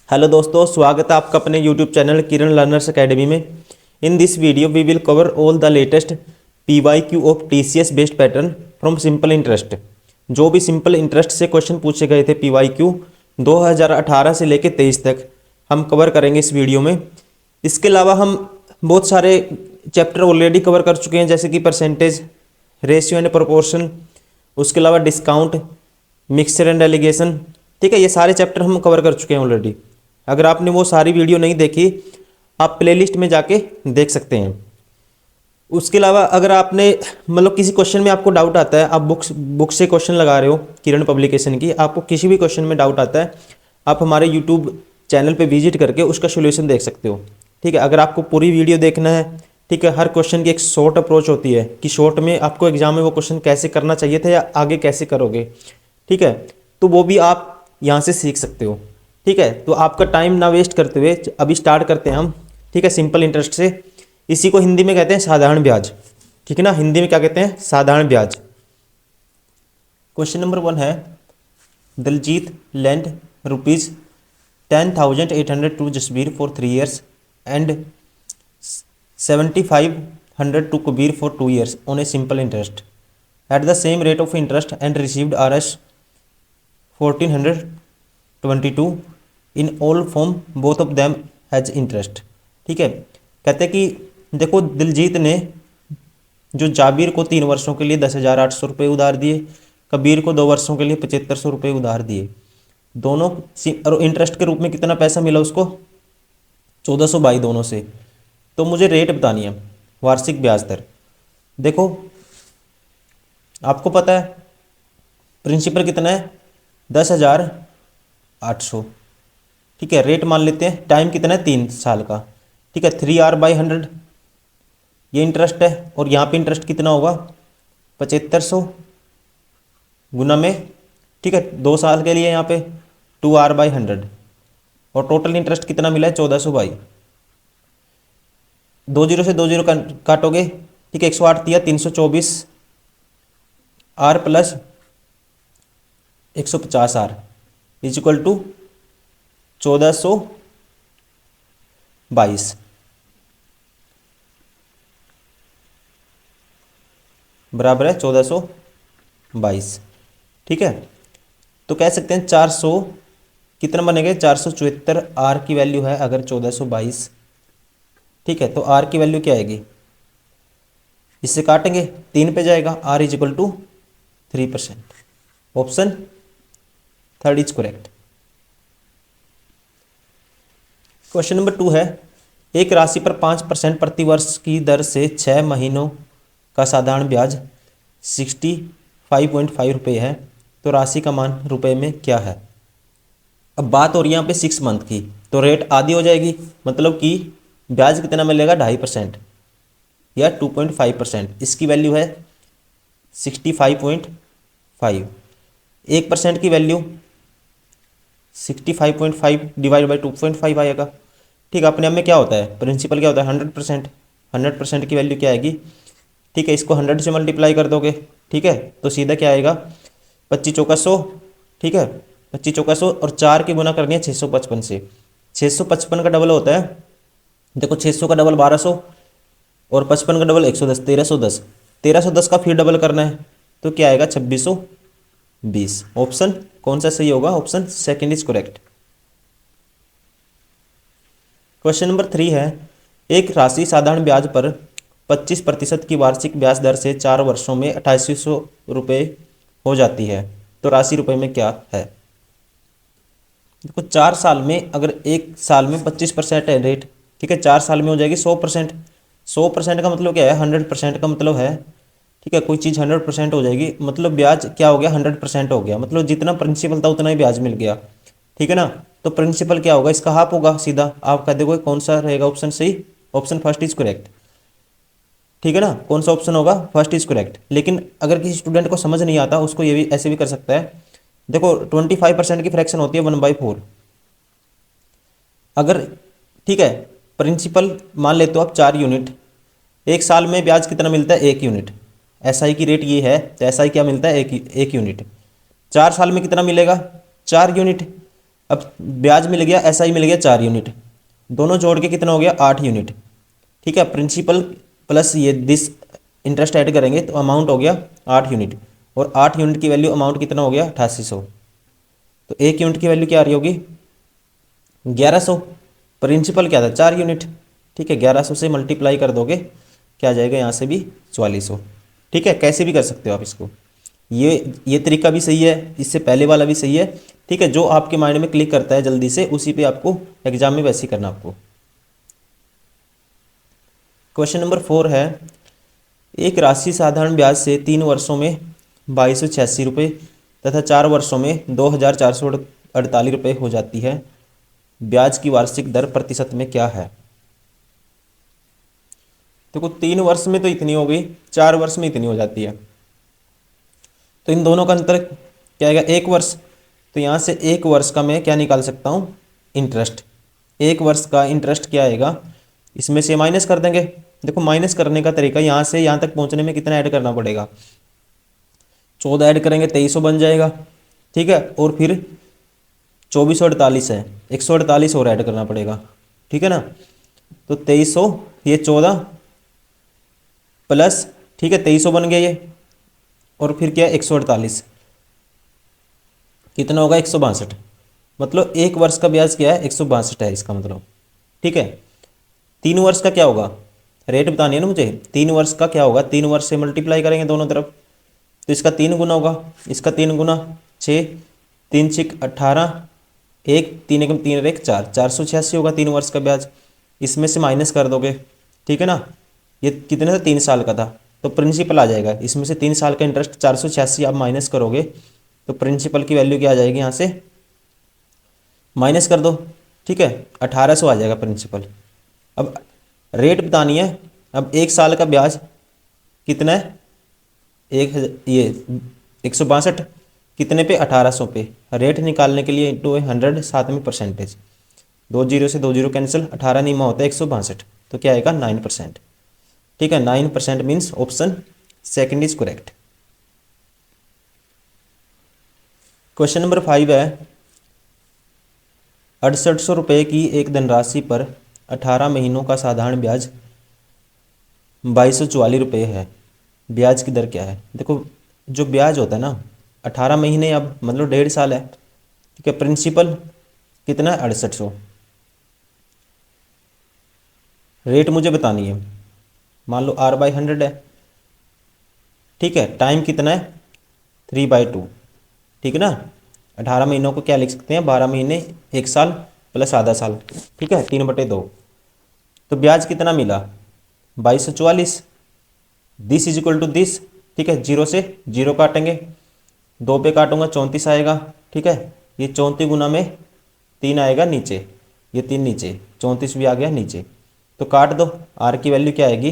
Hello दोस्तों, स्वागत है आपका अपने YouTube channel Kiran learners academy में। In this video we will cover all the latest PYQ of TCS based pattern from simple interest. जो भी सिंपल इंटरेस्ट से क्वेश्चन पूछे गए थे PYQ 2018 से लेकर 23 तक हम कवर करेंगे इस वीडियो में। इसके अलावा हम बहुत सारे चैप्टर ऑलरेडी कवर कर चुके हैं, जैसे कि परसेंटेज, रेशियो एंड प्रोपोर्शन, उसके अलावा डिस्काउंट, मिक्सचर एंड एलिगेशन। ठीक है, ये सारे चैप्टर हम कवर कर चुके हैं ऑलरेडी। अगर आपने वो सारी वीडियो नहीं देखी, आप प्लेलिस्ट में जाके देख सकते हैं। उसके अलावा अगर आपने मतलब किसी क्वेश्चन में आपको डाउट आता है, आप बुक से क्वेश्चन लगा रहे हो किरण पब्लिकेशन की, आपको किसी भी क्वेश्चन में डाउट आता है, आप हमारे यूट्यूब चैनल पे विजिट करके उसका सोल्यूशन देख सकते हो। ठीक है, अगर आपको पूरी वीडियो देखना है, ठीक है, हर क्वेश्चन की एक शॉर्ट अप्रोच होती है कि शॉर्ट में आपको एग्जाम में वो क्वेश्चन कैसे करना चाहिए था या आगे कैसे करोगे। ठीक है, तो वो भी आप यहाँ से सीख सकते हो। ठीक है, तो आपका टाइम ना वेस्ट करते हुए अभी स्टार्ट करते हैं हम। ठीक है, सिंपल इंटरेस्ट से। इसी को हिंदी में कहते हैं साधारण ब्याज। ठीक है ना, हिंदी में क्या कहते हैं? साधारण ब्याज। क्वेश्चन नंबर 1 है, Diljit lend ₹10,800 to Jasbir for 3 years and 7,500 to Kabir for 2 years on a simple interest at the same rate of interest and received Rs 1422 in all from both of them has interest. ठीक है, कहते हैं कि देखो, दिलजीत ने जो जाबिर को 3 वर्षों के लिए 10,800 रुपये उधार दिए, कबीर को 2 वर्षों के लिए 7,500 रुपये उधार दिए। दोनों और इंटरेस्ट के रूप में कितना पैसा मिला उसको? 1422 दोनों से। तो मुझे रेट बतानी है, वार्षिक ब्याज दर। देखो, आपको पता है प्रिंसिपल कितना है? 10,800। ठीक है, रेट मान लेते हैं। टाइम कितना है? 3 साल का। ठीक है, 3R/100 ये इंटरेस्ट है, और यहाँ पे इंटरेस्ट कितना होगा? 7,500 गुना में, ठीक है, 2 साल के लिए यहाँ पे 2R/100, और टोटल इंटरेस्ट कितना मिला है? 1422। 20 से 20 काटोगे, ठीक है, 108 दिया, 324 R plus 150 R is equal to 1422 बराबर है 1422। ठीक है, तो कह सकते हैं 400 कितना बनेगा? 474 R की वैल्यू है अगर 1422। ठीक है, तो R की वैल्यू क्या आएगी? इससे काटेंगे, 3 पे जाएगा, R is equal to 3%। Option 3 is correct. Question number 2 है, एक राशि पर 5% प्रतिवर्ष की दर से 6 महीनों का साधारण ब्याज 65.5 रुपये है, तो राशि का मान रुपए में क्या है? अब बात हो रही है यहाँ पे 6 मंथ की, तो रेट आधी हो जाएगी, मतलब कि ब्याज कितना मिलेगा? 2.5% या 2.5%। इसकी वैल्यू है 65.5। 1% की वैल्यू 65.5 डिवाइड बाई 2.5 आएगा। ठीक है, अपने आप में क्या होता है? प्रिंसिपल क्या होता है? 100%। 100% की वैल्यू क्या आएगी? ठीक है, इसको 100 से मल्टीप्लाई कर दोगे, ठीक है, तो सीधा क्या आएगा? 25 चौका 100। ठीक है, 25 चौका 100, और 4 की गुना करनी है 655 से। 655 का डबल होता है, देखो, 600 का डबल 1200, और 55 का डबल 110, 1310। 1310 का फिर डबल करना है, तो क्या आएगा? 2620। ऑप्शन कौन सा सही होगा? Option second is correct. Question number 3 है, एक राशि साधारण ब्याज पर 25% की वार्षिक ब्याज दर से 4 वर्षों में 2800 रुपये हो जाती है, तो राशि रुपए में क्या है? देखो, 4 साल में, अगर एक साल में 25% है रेट, ठीक है, 4 साल में हो जाएगी 100%। 100% का मतलब क्या है? 100% का मतलब है, ठीक है, कोई चीज़ 100% हो जाएगी, मतलब ब्याज क्या हो गया? 100% हो गया, मतलब जितना प्रिंसिपल था उतना ही ब्याज मिल गया। ठीक है ना, तो प्रिंसिपल क्या होगा? इसका हाफ होगा सीधा। आप कह दोगे कौन सा रहेगा ऑप्शन सही? Option first is correct. ठीक है ना, कौन सा ऑप्शन होगा? First is correct. लेकिन अगर किसी स्टूडेंट को समझ नहीं आता, उसको ये भी ऐसे भी कर सकता है। देखो, 25% की फ्रैक्शन होती है 1/4। अगर, ठीक है, प्रिंसिपल मान लेते हो आप 4 यूनिट, एक साल में ब्याज कितना मिलता है? 1 यूनिट। SI की रेट ये है, तो SI क्या मिलता है? 1 यूनिट। 4 साल में कितना मिलेगा? 4 यूनिट। अब ब्याज मिल गया, एसआई मिल गया 4 यूनिट, दोनों जोड़ के कितना हो गया 8 यूनिट। ठीक है, प्रिंसिपल प्लस ये दिस इंटरेस्ट ऐड करेंगे तो अमाउंट हो गया 8 यूनिट, और 8 यूनिट की वैल्यू अमाउंट कितना हो गया 8800। तो 1 यूनिट की वैल्यू क्या आ रही होगी 1100। प्रिंसिपल क्या था 4 यूनिट। ठीक है, 1100 से मल्टीप्लाई कर दोगे क्या आ जाएगा यहाँ से भी 4400। ठीक है, कैसे भी कर सकते हो आप इसको, ये तरीका भी सही है, इससे पहले वाला भी सही है। ठीक है, जो आपके माइंड में क्लिक करता है जल्दी से उसी पे आपको एग्जाम में वैसे ही करना आपको। क्वेश्चन नंबर 4 है, एक राशि साधारण ब्याज से 3 वर्षों में 2286 रुपये तथा 4 वर्षों में 2448 रुपये हो जाती है, ब्याज की वार्षिक दर प्रतिशत में क्या है। देखो 3 वर्ष में तो इतनी हो गई, 4 वर्ष में इतनी हो जाती है, तो इन दोनों का अंतर क्या आएगा 1 वर्ष। तो यहाँ से 1 वर्ष का मैं क्या निकाल सकता हूँ इंटरेस्ट, 1 वर्ष का इंटरेस्ट क्या आएगा, इसमें से माइनस कर देंगे। देखो माइनस करने का तरीका, यहाँ से यहाँ तक पहुँचने में कितना ऐड करना पड़ेगा 14 ऐड करेंगे 2300 बन जाएगा। ठीक है, और फिर 2448 है, 148 और ऐड करना पड़ेगा। ठीक है ना, तो 2300 ये 14 प्लस, ठीक है 2300 बन गया ये, और फिर क्या 148 कितना होगा 162। मतलब 1 वर्ष का ब्याज क्या है 162 है इसका मतलब। ठीक है, 3 वर्ष का क्या होगा, रेट बतानी है ना मुझे, 3 वर्ष का क्या होगा, 3 वर्ष से मल्टीप्लाई करेंगे दोनों तरफ, तो इसका 3 गुना होगा, इसका 3 गुना 6, 3 6 18, 1 3 1 3 1 4, 486 होगा 3 वर्ष का ब्याज। इसमें से माइनस कर दोगे, ठीक है ना, ये कितने था 3 साल का था, तो प्रिंसिपल आ जाएगा, इसमें से 3 साल का इंटरेस्ट 486 आप माइनस करोगे तो प्रिंसिपल की वैल्यू क्या आ जाएगी, यहाँ से माइनस कर दो। ठीक है, 1800 आ जाएगा प्रिंसिपल। अब रेट बतानी है, अब 1 साल का ब्याज कितना है, ये 162 कितने पे 1800 पे, रेट निकालने के लिए इंटू 100 साथ में परसेंटेज, 2 जीरो से 2 जीरो कैंसिल, 18 नीमा होता है 162, तो क्या आएगा 9%। ठीक है, 9% means option second is correct. Question number 5 है, 6800 रुपये की एक धनराशि पर 18 महीनों का साधारण ब्याज 2244 रुपये है, ब्याज की दर क्या है। देखो जो ब्याज होता है ना 18 महीने, अब मतलब 1.5 साल है। ठीक है, प्रिंसिपल कितना है 6800, रेट मुझे बतानी है, मान लो R/100 है। ठीक है, टाइम कितना है 3/2। ठीक है ना, 18 महीनों को क्या लिख सकते हैं 12 महीने 1 साल प्लस आधा साल। ठीक है, 3/2, तो ब्याज कितना मिला 2244, this is equal to this. ठीक है, 0 से 0 काटेंगे, 2 पे काटूंगा 34 आएगा। ठीक है, ये 34 गुना में 3 आएगा नीचे, ये 3 नीचे, 34 भी आ गया नीचे, तो काट दो। आर की वैल्यू क्या आएगी,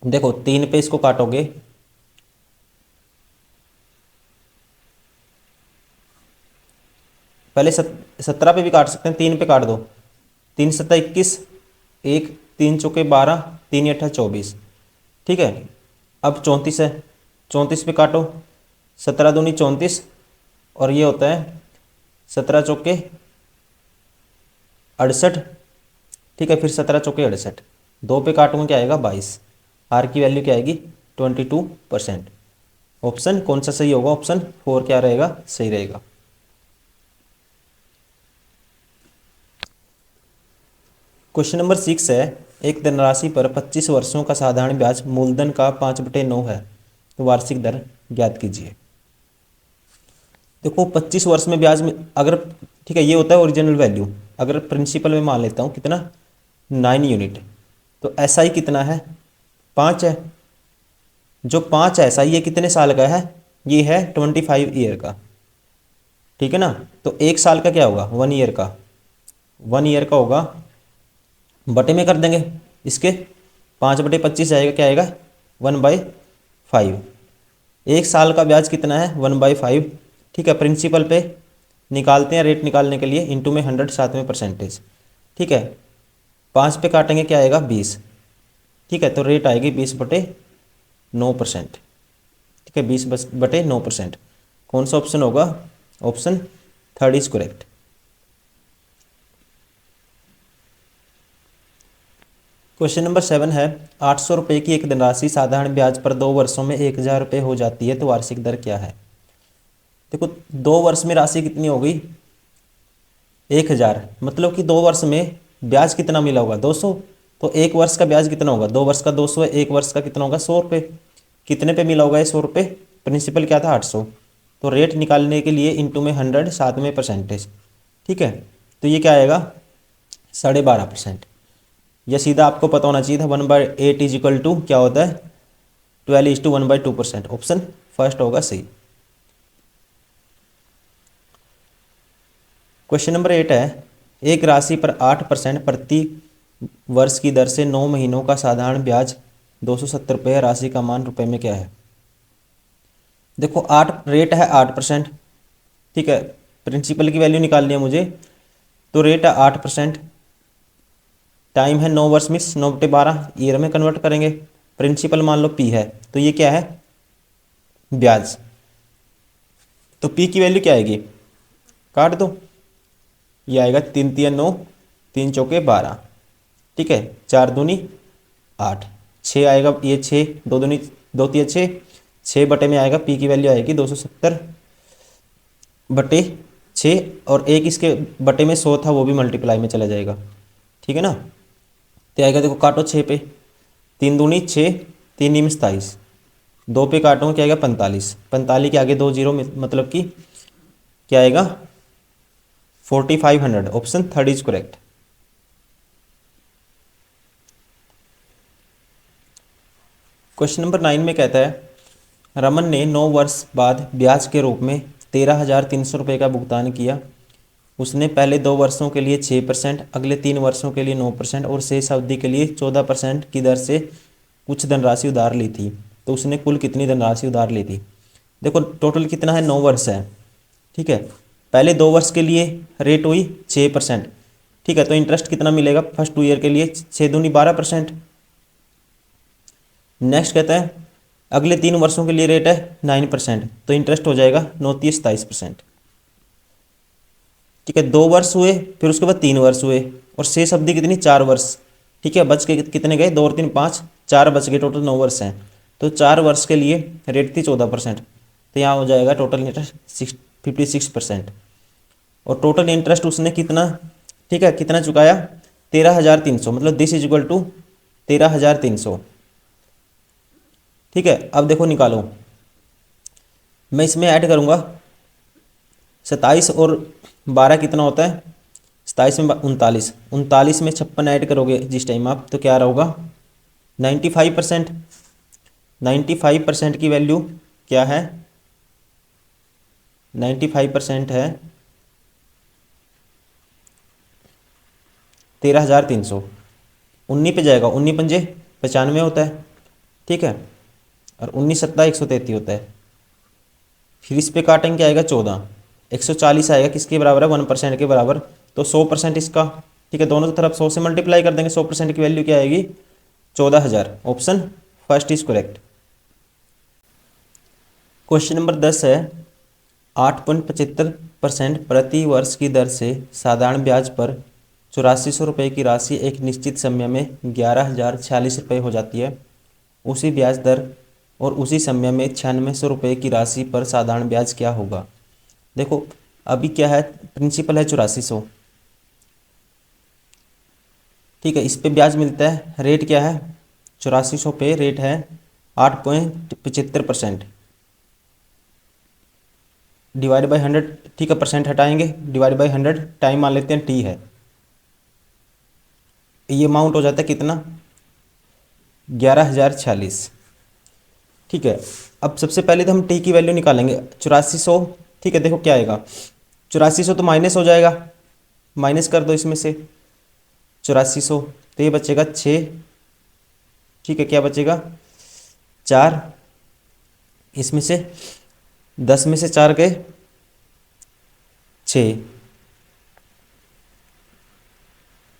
देखो 3 पे इसको काटोगे, पहले 17 पे भी काट सकते हैं, 3 पे काट दो, 3 7 21, 1 3 चौके 12, 3 8 24। ठीक है, अब 34 है, 34 पे काटो, 17 दूनी 34, और ये होता है 17 चौके 68। ठीक है, फिर 17 चौके 68, 2 पे काटूंगा क्या आएगा 22, आर की वैल्यू क्या आएगी 22%। ऑप्शन कौन सा सही होगा, ऑप्शन 4 क्या रहेगा, सही रहेगा। क्वेश्चन नंबर 6 है, एक धनराशि पर 25 वर्षों का साधारण ब्याज मूलधन का 5/9 है, तो वार्षिक दर ज्ञात कीजिए। देखो 25 वर्ष में ब्याज में अगर, ठीक है ये होता है ओरिजिनल वैल्यू, अगर प्रिंसिपल में मान लेता हूँ कितना 9 यूनिट, तो एसआई कितना है 5 है, जो 5 है एसआई ये कितने साल का है, ये है 25 ईयर का। ठीक है ना, तो 1 साल का क्या होगा 1 ईयर का, 1 ईयर का होगा, बटे में कर देंगे इसके, 5/25 आएगा, क्या आएगा 1/5। 1 साल का ब्याज कितना है 1/5। ठीक है, प्रिंसिपल पे निकालते हैं रेट निकालने के लिए, इंटू में 100 साथ में परसेंटेज। ठीक है, 5 पे काटेंगे क्या आएगा 20। ठीक है, तो रेट आएगी 20/9%। ठीक है, 20/9%। कौन सा ऑप्शन होगा, option 3 is correct. Question number 7 है 800 रुपये की एक धनराशि साधारण ब्याज पर 2 वर्षों में 1000 रुपये हो जाती है तो वार्षिक दर क्या है। देखो 2 वर्ष में राशि कितनी हो गई 1000, मतलब कि 2 वर्ष में ब्याज कितना मिला होगा 200। तो 1 वर्ष का ब्याज कितना होगा 2 वर्ष का 200 है, 1 वर्ष का कितना होगा 100 रुपये। कितने पे मिला होगा ये 100 रुपये, प्रिंसिपल क्या था 800। तो रेट निकालने के लिए इंटू में 100 साथ में परसेंटेज, ठीक है। तो ये क्या आएगा 12.5%। या सीधा आपको पता होना चाहिए था 1/8 इज इक्वल टू क्या होता है 12:1/2%। ऑप्शन फर्स्ट होगा सही। क्वेश्चन नंबर 8 है एक राशि पर 8% प्रति वर्ष की दर से 9 महीनों का साधारण ब्याज 270 रुपये, राशि का मान रुपए में क्या है। देखो 8 रेट है 8%, ठीक है। प्रिंसिपल की वैल्यू निकालनी है मुझे, तो रेट है 8%, टाइम है 9 वर्ष मिस 9/12 ईयर में कन्वर्ट करेंगे। प्रिंसिपल मान लो पी है, तो ये क्या है ब्याज। तो पी की वैल्यू क्या आएगी काट दो, ये आएगा 3 3 9 3 चौके 12, ठीक है। 4 दूनी 8, 6 आएगा ये 6 2 दूनी 2 3 6, 6 बटे में आएगा पी की वैल्यू आएगी 270/6, और एक इसके बटे में 100 था वो भी मल्टीप्लाई में चला जाएगा, ठीक है ना। तो आएगा देखो काटो 6 पे 3 दूनी 6 3 नीम 27, 2 पे काटोगे क्या आएगा 45, 45 के आगे 2 जीरो मतलब कि क्या आएगा 4500। Option third is correct. Question number 9 में कहता है रमन ने 9 वर्ष बाद ब्याज के रूप में 13,300 रुपये का भुगतान किया। उसने पहले 2 वर्षों के लिए 6%, अगले 3 वर्षों के लिए 9% और शेष अवधि के लिए 14% की दर से कुछ धनराशि उधार ली थी। तो उसने कुल कितनी धनराशि उधार ली थी। देखो टोटल कितना है 9 वर्ष है, ठीक है। पहले 2 वर्ष के लिए रेट हुई 6%, ठीक है। तो इंटरेस्ट कितना मिलेगा फर्स्ट 2 ईयर के लिए 6 दूनी 12%। नेक्स्ट कहता है अगले 3 वर्षों के लिए रेट है 9%, तो इंटरेस्ट हो जाएगा 9 3 27%, ठीक है। 2 वर्ष हुए फिर उसके बाद 3 वर्ष हुए और शेष अवधि कितनी 4 वर्ष, ठीक है। बच के कितने गए 2 और 3 5, 4 बच गए, टोटल 9 वर्ष हैं। तो 4 वर्ष के लिए रेट थी 14%, तो यहाँ हो जाएगा टोटल इंटरेस्ट 56%। और टोटल इंटरेस्ट उसने कितना, ठीक है, कितना चुकाया 13,300, मतलब दिस इज इक्वल टू 13,300, ठीक है। अब देखो निकालो, मैं इसमें ऐड करूँगा 27 और 12 कितना होता है 27 में 39, 39 में 56 ऐड करोगे जिस टाइम आप, तो क्या होगा 95%। 95% की वैल्यू क्या है 95% है 13,300। 19 पे जाएगा, 19 पंजे 95 होता है, ठीक है। और 19 सत्ता 133 होता है। फिर इस पे काटेंगे क्या आएगा 14, 140 आएगा किसके बराबर है 1% के बराबर। तो 100% इसका, ठीक है। दोनों तरफ 100 से मल्टीप्लाई कर देंगे, 100% की वैल्यू क्या आएगी 14,000। Option first is correct. Question number 10 है 8.75% प्रति वर्ष की दर से साधारण ब्याज पर 8400 रुपये की राशि एक निश्चित समय में 11,046 रुपये हो जाती है। उसी ब्याज दर और उसी समय में 9600 रुपये की राशि पर साधारण ब्याज क्या होगा। देखो अभी क्या है प्रिंसिपल है 8400, ठीक है। इस पे ब्याज मिलता है, रेट क्या है 8400 पे रेट है 8.75%, डिवाइड बाई 100, ठीक है। परसेंट हटाएंगे, डिवाइड बाई 100, टाइम मान लेते हैं टी है। ये अमाउंट हो जाता है कितना 11,046, ठीक है। अब सबसे पहले तो हम टी की वैल्यू निकालेंगे 8400, ठीक है। देखो क्या आएगा 8400 तो माइनस हो जाएगा, माइनस कर दो इसमें से 8400, तो ये बचेगा 6, ठीक है। क्या बचेगा 4, इसमें से 10 में से 4 गए 6,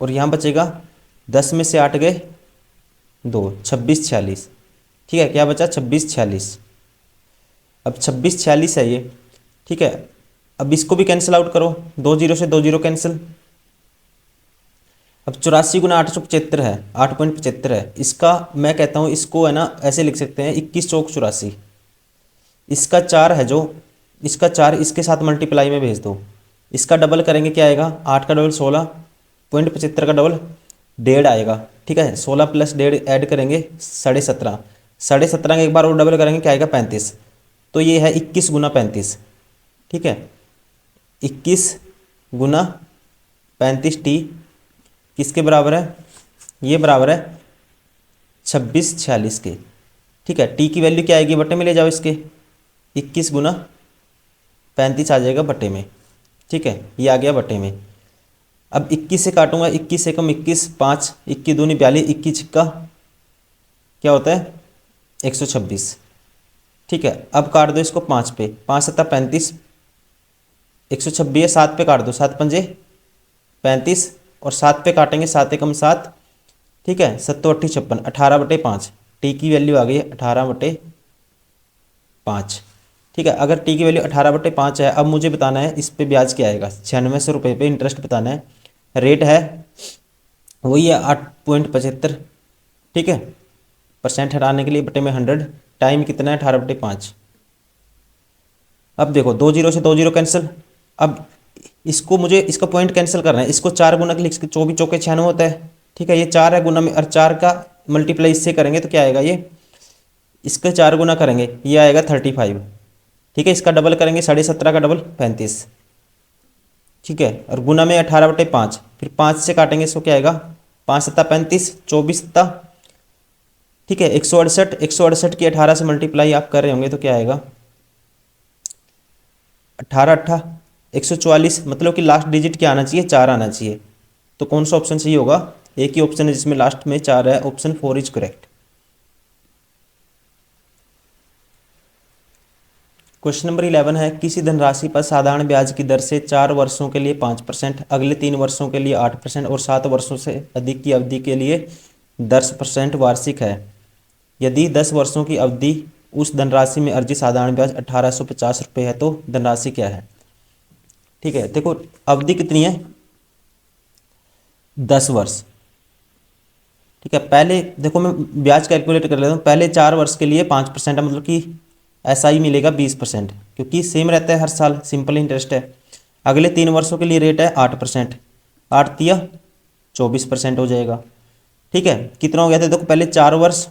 और यहाँ बचेगा 10 में से 8 गए 2, 26 46, ठीक है। क्या बचा 26 46। अब 26 46 है ये, ठीक है। अब इसको भी कैंसिल आउट करो, 2 जीरो से 2 जीरो कैंसिल, अब 84 × 875 है, 8.75 है। इसका मैं कहता हूँ इसको है ना ऐसे लिख सकते हैं 21 चौक 84। इसका 4 है जो, इसका 4 इसके साथ मल्टीप्लाई में भेज दो। इसका डबल करेंगे क्या आएगा, 8 का डबल 16.75 का डबल 1.5 आएगा। ठीक है, 16 + 1.5 ऐड करेंगे 17.5, 17.5 का एक बार और डबल करेंगे क्या आएगा 35। तो ये है 21 × 35। ठीक है, 21 × 35t किसके बराबर है, ये बराबर है 2646 के। ठीक है, टी की वैल्यू क्या आएगी, बटे में ले जाओ इसके, 21 × 35 आ जाएगा बटे में। ठीक है, ये आ गया बटे में। अब 21 से काटूंगा, 21 से कम 21, 5, 21 दूनी 42, 21 छिक्का क्या होता है 126। ठीक है, अब काट दो इसको 5 पे, 5 7 35, 126 है, 7 पे काट दो, 7 पंजे 35 और 7 पे काटेंगे, 7 एकम 7। ठीक है, 7 8 56, 18/5। टी की वैल्यू आ गई 18/5। ठीक है, अगर टी की वैल्यू 18/5 है, अब मुझे बताना है इस पे ब्याज क्या आएगा, 9600 रुपये पे इंटरेस्ट बताना है। रेट है वही है 8.75। ठीक है, परसेंट हटाने के लिए बटे में 100, टाइम कितना है 18/5। अब देखो 2 0 से 2 0 कैंसिल। अब इसको मुझे इसका पॉइंट कैंसिल करना है, इसको 4 गुना के लिख के 24 चौके 96 होता है। ठीक है, ये 4 है गुना में, और 4 का मल्टीप्लाई इससे करेंगे तो क्या आएगा, ये इसका 4 गुना करेंगे ये आएगा 35। ठीक है, इसका डबल करेंगे 17.5 का डबल 35। ठीक है, और गुना में 18/5, फिर 5 से काटेंगे इसको क्या आएगा 5 7 35, 24 7। ठीक है, 168, 168 की 18 से मल्टीप्लाई आप कर रहे होंगे तो क्या आएगा 18 8 144। मतलब कि लास्ट डिजिट क्या आना चाहिए, 4 आना चाहिए। तो कौन सा ऑप्शन सही होगा, एक ही ऑप्शन है जिसमें लास्ट में 4 है, option 4 is correct. Question number 11 है, किसी धनराशि पर साधारण ब्याज की दर से 4 वर्षों के लिए 5%, अगले 3 वर्षों के लिए 8% और 7 वर्षों से अधिक की अवधि के लिए 10% वार्षिक है। यदि 10 वर्षों की अवधि उस धनराशि में अर्जित साधारण ब्याज 1850 रुपये है तो धनराशि क्या है। ठीक है, देखो अवधि कितनी है 10 वर्ष। ठीक है, पहले देखो मैं ब्याज कैलकुलेट कर लेता हूँ। पहले 4 वर्ष के लिए 5% है, मतलब कि ऐसा ही मिलेगा 20%, क्योंकि सेम रहता है हर साल, सिंपल इंटरेस्ट है। अगले 3 वर्षों के लिए रेट है 8%, 8 तिया 24% हो जाएगा। ठीक है, कितना हो गया था देखो, पहले 4 वर्ष,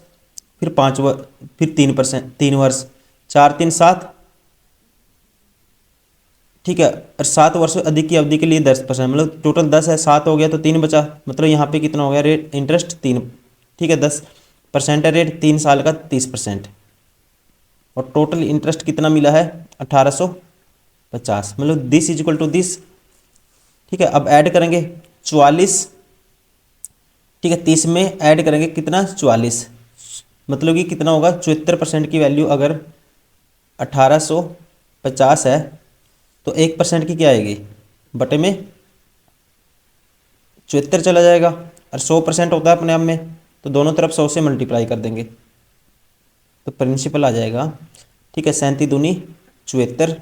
फिर 5 वर्ष, फिर 3%, 3 वर्ष, 4 3 7। ठीक है, और 7 वर्षों अधिक की अवधि के लिए 10%, मतलब टोटल 10 है, 7 हो गया तो 3 बचा, मतलब यहाँ पे कितना हो गया रेट इंटरेस्ट 3। ठीक है, 10% है रेट, 3 साल का 30%, और टोटल इंटरेस्ट कितना मिला है 1850, मतलब this is equal to this. ठीक है, अब ऐड करेंगे 44। ठीक है, 30 में ऐड करेंगे कितना 44, मतलब कि कितना होगा 74% की वैल्यू अगर 1850 है तो 1% की क्या आएगी बटे में 74 चला जाएगा, और 100% होता है अपने आप में, तो दोनों तरफ 100 से मल्टीप्लाई कर देंगे तो प्रिंसिपल आ जाएगा। ठीक है, 37 दूनी 74,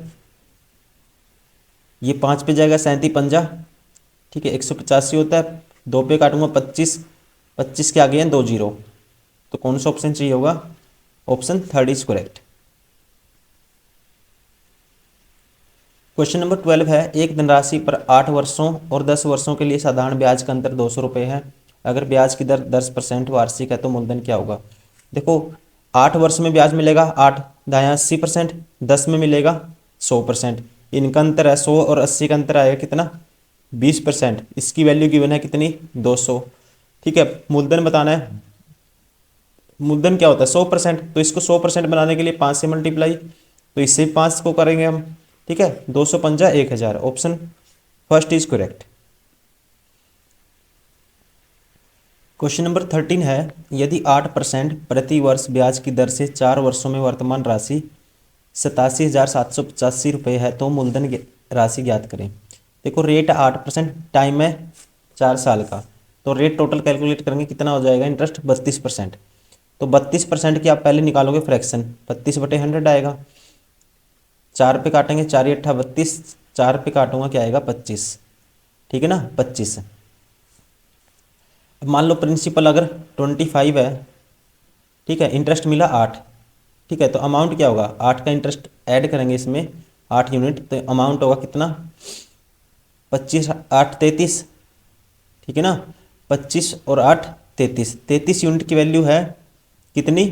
ये 5 पे जाएगा 37 पंजा। ठीक है, 185 होता है, 2 पे काटूंगा 25, 25 के आगे हैं 2 0, तो कौन सा ऑप्शन चाहिए होगा, option 3 is correct. Question number 12 है, एक धनराशि पर 8 वर्षों और 10 वर्षों के लिए साधारण ब्याज का अंतर 200 रुपये है। अगर ब्याज की दर 10% वार्षिक है तो मूलधन क्या होगा। देखो 8 वर्ष में ब्याज मिलेगा 8 दायां 80%, 10 में मिलेगा 100%। इनका अंतर है 100 और 80 का अंतर आएगा कितना 20%। इसकी वैल्यू गिवन है कितनी 200। ठीक है, मूलधन बताना है, मूलधन क्या होता है 100%, तो इसको 100% बनाने के लिए 5 से मल्टीप्लाई, तो इससे 5 को करेंगे हम। ठीक है, 200 पंजा 1000, option first is correct. Question number 13 है, यदि 8% प्रति वर्ष ब्याज की दर से 4 वर्षों में वर्तमान राशि 87,785 रुपये है तो मूलधन राशि ज्ञात करें। देखो रेट 8%, टाइम है 4 साल का, तो रेट टोटल कैलकुलेट करेंगे कितना हो जाएगा इंटरेस्ट 32%। तो 32% की आप पहले निकालोगे फ्रैक्शन, 32/100 आएगा, 4 पे काटेंगे 4 8 32, 4 पे काटूंगा क्या आएगा 25। ठीक है ना 25। अब मान लो प्रिंसिपल अगर 25 है, ठीक है, इंटरेस्ट मिला 8, ठीक है, तो अमाउंट क्या होगा, 8 का इंटरेस्ट ऐड करेंगे इसमें 8 यूनिट, तो अमाउंट होगा कितना, 25 8 33, ठीक है ना, 25 और 8 33, 33 यूनिट की वैल्यू है कितनी,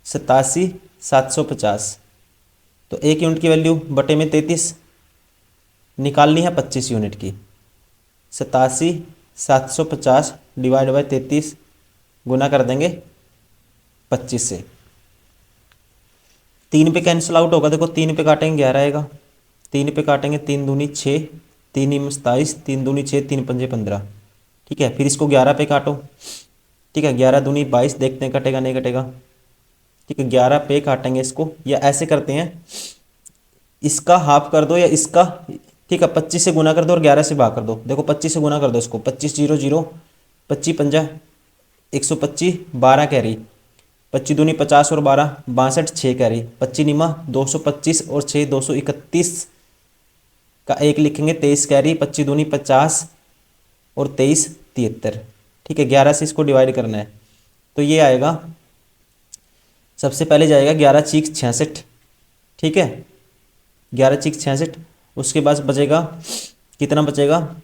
87,750। तो 1 यूनिट की वैल्यू बटे में 33 निकालनी है 25 यूनिट की, 87,750 डिवाइड बाई 33 गुना कर देंगे 25 से, 3 पे कैंसिल आउट होगा, देखो 3 पे काटेंगे 11 आएगा, 3 पे काटेंगे 3 दूनी 6, 3 ही 27, 3 दूनी 6, 3 पंजे 15, ठीक है, फिर इसको 11 पे काटो, ठीक है, 11 दूनी 22, देखते हैं कटेगा नहीं कटेगा, ठीक है, 11 पे काटेंगे इसको, या ऐसे करते हैं इसका हाफ कर दो या इसका, ठीक है, 25 से गुना कर दो और 11 से भाग कर दो, देखो 25 से गुना कर दो इसको, 25 0 0, 25 पंजा 125, 12 कैरी, 25 दूनी 50 और 12 62, 6 कैरी, 25 निमा 225 और 6 231 का 1 लिखेंगे, 23 कैरी, 25 दूनी 50 और 23 73, ठीक है, 11 से इसको डिवाइड करना है, तो ये आएगा, सबसे पहले जाएगा 11 चीक 66, ठीक है, 11 चीक 66, उसके बाद बचेगा कितना, बचेगा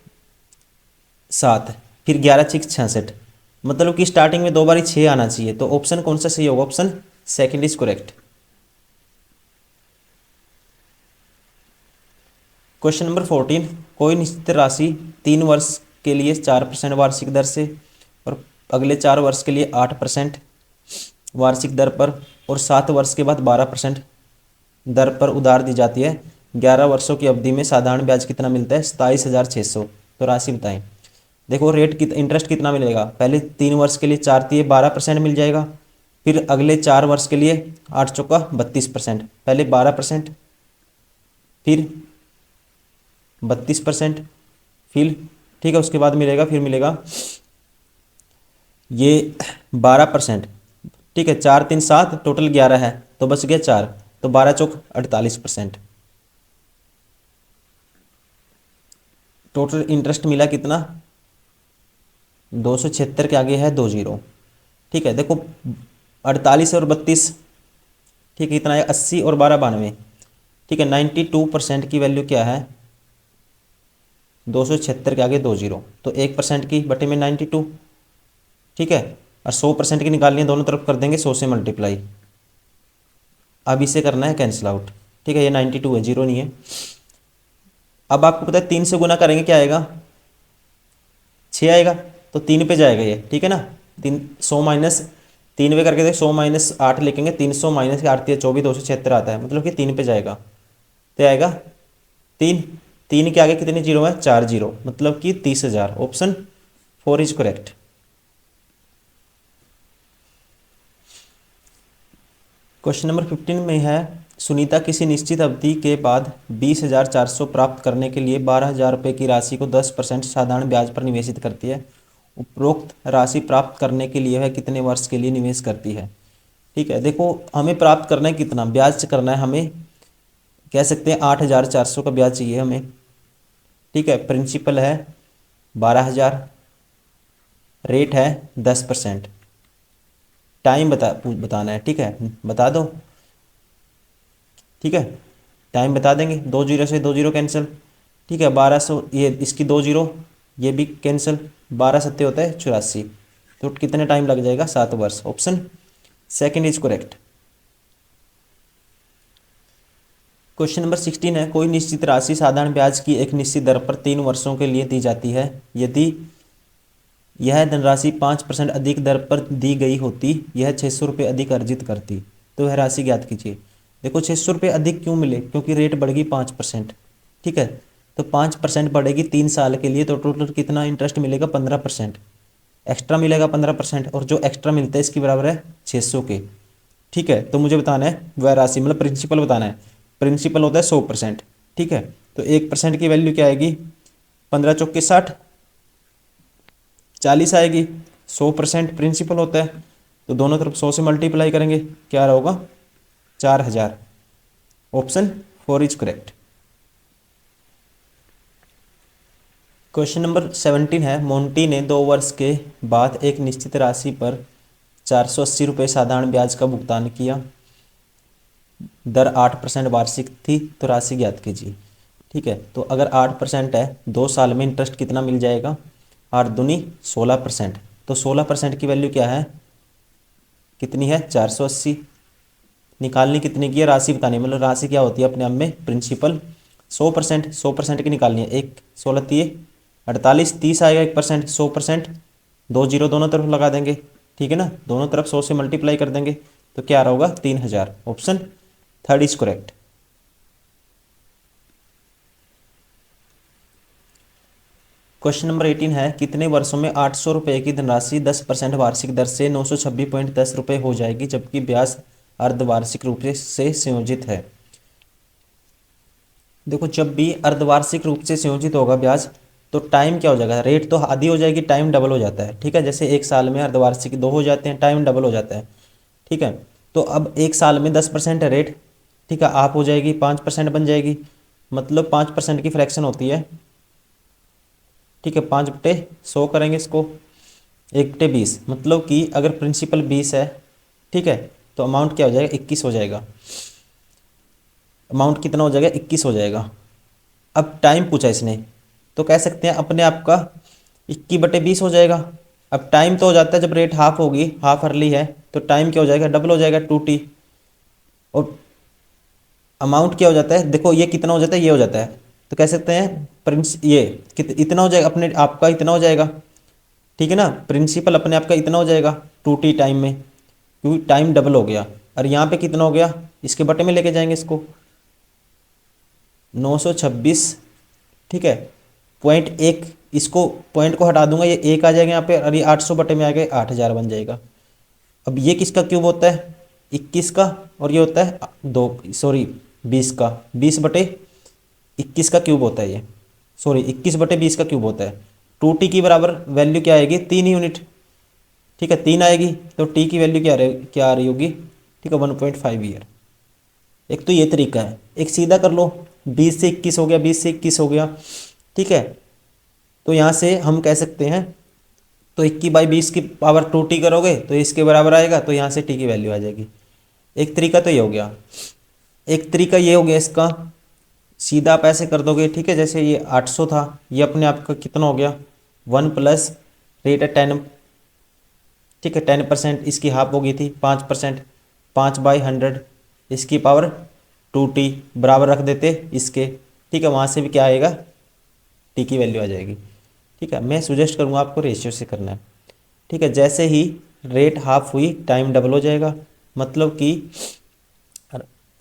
7, फिर 11 चीक 66, मतलब कि स्टार्टिंग में 2 बारी 6 आना चाहिए, तो ऑप्शन कौन सा सही होगा, option second is correct. Question number 14, कोई निश्चित राशि 3 वर्ष के लिए 4% वार्षिक दर से और अगले 4 वर्ष के लिए 8% वार्षिक दर पर और 7 वर्ष के बाद 12% दर पर उधार दी जाती है, 11 वर्षों की अवधि में साधारण ब्याज कितना मिलता है, 27,600, तो राशि बताएं। देखो रेट इंटरेस्ट कितना मिलेगा, पहले 3 वर्ष के लिए 4 दिए 12% मिल जाएगा, फिर अगले 4 वर्ष के लिए 8 चौका 32%, पहले 12%, फिर 32%, फिर ठीक है, उसके बाद मिलेगा, फिर मिलेगा ये 12%, ठीक है, 4 3 7, टोटल 11 है, तो बच गया 4, तो 12 चौक 48%, टोटल इंटरेस्ट मिला कितना, 276 के आगे है 2 जीरो, ठीक है, देखो 48 और 32, ठीक है, इतना है 80 और 12 92, ठीक है, 92% की वैल्यू क्या है, 276 के आगे 2 जीरो, तो 1% की बटे में 92, ठीक है, और 100% की निकालनी है, दोनों तरफ कर देंगे 100 से मल्टीप्लाई, अब इसे करना है कैंसिल आउट, ठीक है, ये 92 है, जीरो नहीं है। अब आपको पता है 3 से गुना करेंगे क्या आएगा, 6 आएगा, तो 3 पे जाएगा ये, ठीक है ना, 100 माइनस 3 पे करके देख, 100 माइनस 8 लिखेंगे, 300 माइनस 8 24, 276 आता है, मतलब कि 3 पे जाएगा, तो आएगा 3, 3 के आगे कितने जीरो है, 4 जीरो, मतलब कि 30,000, option 4 is correct. Question number 15 में है, सुनीता किसी निश्चित अवधि के बाद 20,400 प्राप्त करने के लिए 12,000 रुपये की राशि को 10% साधारण ब्याज पर निवेशित करती है, उपरोक्त राशि प्राप्त करने के लिए वह कितने वर्ष के लिए निवेश करती है, ठीक है, देखो हमें प्राप्त करना है कितना ब्याज करना है, हमें कह सकते हैं 8,400 का ब्याज चाहिए हमें, ठीक है, प्रिंसिपल है 12,000, रेट है 10%, टाइम बताना है, ठीक है, बता दो, ठीक है, टाइम बता देंगे, 2 जीरो से 2 जीरो कैंसिल, ठीक है, 1200, ये इसकी 2 जीरो, ये भी कैंसिल, 12 सत्ते होता है 84, तो कितने टाइम लग जाएगा, 7 वर्ष, option second is correct. Question number 16 है, कोई निश्चित राशि साधारण ब्याज की एक निश्चित दर पर 3 वर्षों के लिए दी जाती है, यदि यह धनराशि 5% अधिक दर पर दी गई होती, यह 600 रुपये अधिक अर्जित करती, तो वह राशि ज्ञात कीजिए। देखो 600 रुपये अधिक क्यों मिले, क्योंकि रेट बढ़ गई 5%, ठीक है, तो 5% बढ़ेगी 3 साल के लिए, तो टोटल कितना इंटरेस्ट मिलेगा, 15%, एक्स्ट्रा मिलेगा 15%, और जो एक्स्ट्रा मिलता है इसकी बराबर है 600 के, ठीक है, तो मुझे बताना है वह राशि, मतलब प्रिंसिपल बताना है, प्रिंसिपल होता है 100%, ठीक है, तो 1% की वैल्यू क्या आएगी, 15 चौके 60, 40 आएगी, 100% प्रिंसिपल होता है, तो दोनों तरफ 100 से मल्टीप्लाई करेंगे, क्या होगा 4,000, option 4 is correct. Question number 17 है, मोंटी ने 2 वर्ष के बाद एक निश्चित राशि पर 480 रुपये साधारण ब्याज का भुगतान किया। दर 8% वार्षिक थी, तो राशि ज्ञात कीजिए। ठीक है, तो अगर 8% है, 2 साल में इंटरेस्ट कितना मिल जाएगा? 8 दूनी 16%। तो 16% की वैल्यू क्या है, कितनी है? 480। निकालनी कितनी की है? राशि बतानी, मतलब राशि क्या होती है अपने आप में? प्रिंसिपल 100%। 100% की निकालनी है। 1 16 30 आएगा 1%। 100%, 2 जीरो दोनों तरफ लगा देंगे। ठीक है ना, दोनों तरफ 100 से मल्टीप्लाई कर देंगे, तो क्या आ रहा होगा? 3000। Option third is correct. Question number 18 है, कितने वर्षों में 800 रुपये की धनराशि 10% वार्षिक दर से 926.10 रुपये हो जाएगी, जबकि ब्याज अर्धवार्षिक रूप से संयोजित है? देखो, जब भी अर्धवार्षिक रूप से संयोजित होगा ब्याज, तो टाइम क्या हो जाएगा? रेट तो आधी हो जाएगी, टाइम डबल हो जाता है। ठीक है, जैसे 1 साल में अर्धवार्षिक 2 हो जाते हैं, टाइम डबल हो जाता है। ठीक है, तो अब 1 साल में 10% है रेट। ठीक है, आप हो जाएगी 5% बन जाएगी, मतलब 5% की फ्रैक्शन होती है। ठीक है, 5/100 करेंगे इसको, 1/20, मतलब कि अगर प्रिंसिपल 20 है, ठीक है, तो अमाउंट क्या हो जाएगा? 21 हो जाएगा। अमाउंट कितना हो जाएगा? 21 हो जाएगा। अब टाइम पूछा इसने, तो कह सकते हैं अपने आप का 21/20 हो जाएगा। अब टाइम तो हो जाता है जब रेट हाफ होगी, हाफ अर्ली है, तो टाइम क्या हो जाएगा? डबल हो जाएगा, 2t। और अमाउंट क्या हो जाता है? देखो, ये कितना हो जाता है? ये हो जाता है, तो कह सकते हैं प्रिंस ये इतना हो जाएगा, अपने आपका इतना हो जाएगा। ठीक है ना, प्रिंसिपल अपने आप का इतना हो जाएगा 2t टाइम में, क्योंकि टाइम डबल हो गया। और यहाँ पे कितना हो गया? इसके बटे में लेके जाएंगे इसको, 926। ठीक है, 0.1, इसको पॉइंट को हटा दूंगा, ये 1 आ जाएगा यहाँ पे, और ये 800 बटे में आ गए 8000 बन जाएगा। अब ये किसका क्यूब होता है? 21 का, और ये होता है 20 का, 20/21 का क्यूब होता है ये, 21/20 का क्यूब होता है। 2t की बराबर वैल्यू क्या आएगी? 3 यूनिट। ठीक है, 3 आएगी, तो t की वैल्यू क्या आ रही होगी? ठीक है, 1.5 ईयर। एक तो ये तरीका है, एक सीधा कर लो, 20 से 21 हो गया, 20 से 21 हो गया। ठीक है, तो यहाँ से हम कह सकते हैं, तो 21/20 की पावर 2t करोगे तो इसके बराबर आएगा, तो यहाँ से t की वैल्यू आ जाएगी। एक तरीका तो ये हो गया। एक तरीका ये हो गया इसका, सीधा आप ऐसे कर दोगे। ठीक है, जैसे ये 800 था, ये अपने आप का कितना हो गया? 1 प्लस रेट है 10। ठीक है, 10%, इसकी हाफ हो गई थी 5%, 5/100, इसकी पावर 2t बराबर रख देते इसके। ठीक है, वहाँ से भी क्या आएगा? t की वैल्यू आ जाएगी। ठीक है, मैं सुजेस्ट करूँगा आपको रेशियो से करना है। ठीक है, जैसे ही रेट हाफ हुई, टाइम डबल हो जाएगा, मतलब कि